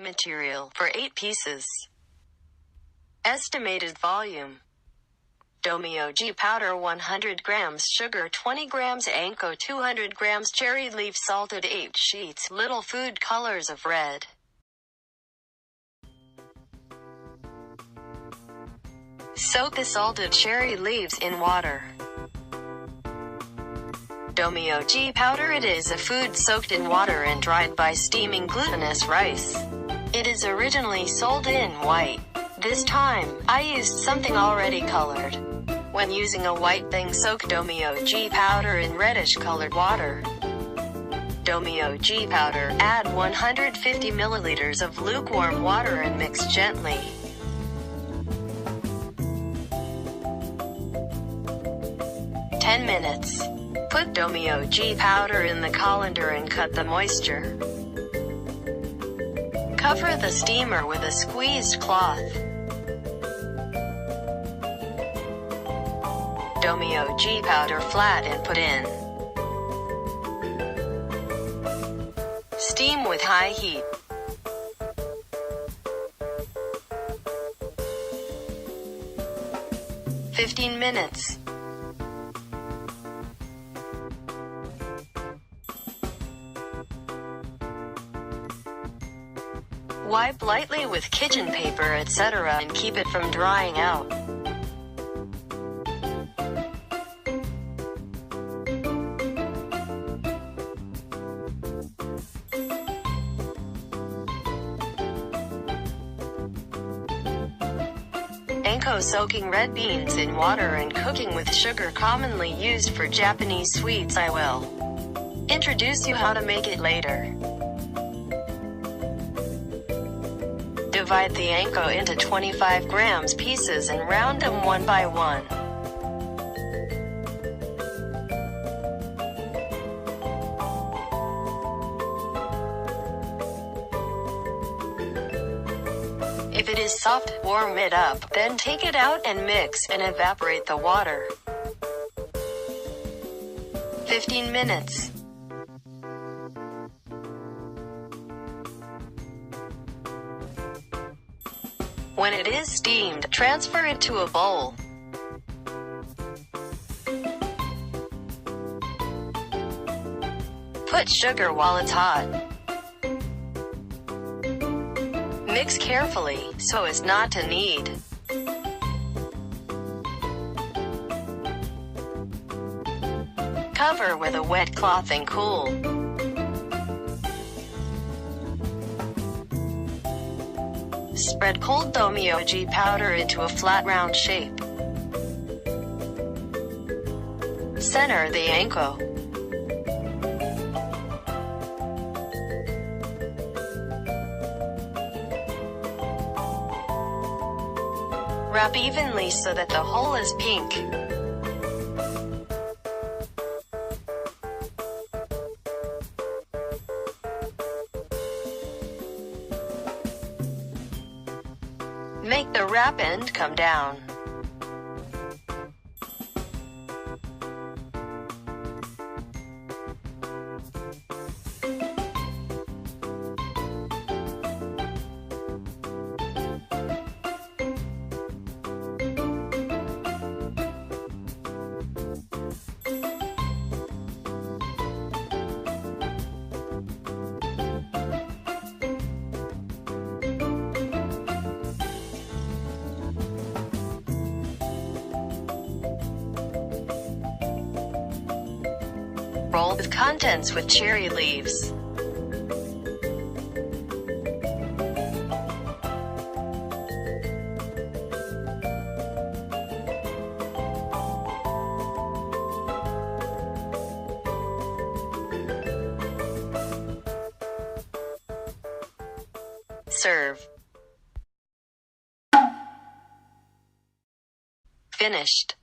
material for 8 pieces. Estimated volume. Domyoji powder 100 grams, sugar 20 grams, anko 200 grams, cherry leaf salted 8 sheets, little food colors of red. Soak the salted cherry leaves in water. Domyoji powder. It is a food soaked in water and dried by steaming glutinous rice. It is originally sold in white. This time, I used something already colored. When using a white thing, soak domyoji powder in reddish colored water. Domyoji powder. Add 150 milliliters of lukewarm water and mix gently. Minutes. Put domyoji powder in the colander and cut the moisture. Cover the steamer with a squeezed cloth. Domyoji powder flat and put in. Steam with high heat. "15 minutes. Wipe lightly with kitchen paper, etc. and keep it from drying out. Anko. Soaking red beans in water and cooking with sugar, commonly used for Japanese sweets. I will introduce you how to make it later. Divide the anko into 25 grams pieces and round them one by one. If it is soft, warm it up, then take it out and mix and evaporate the water. 15 minutes. When it is steamed, transfer it to a bowl. Put sugar while it's hot. Mix carefully, so as not to knead. Cover with a wet cloth and cool. Spread cold domyoji powder into a flat round shape. Center the anko. Wrap evenly so that the whole is pink. Make the wrap end come down. Roll with contents with cherry leaves. Serve. Finished.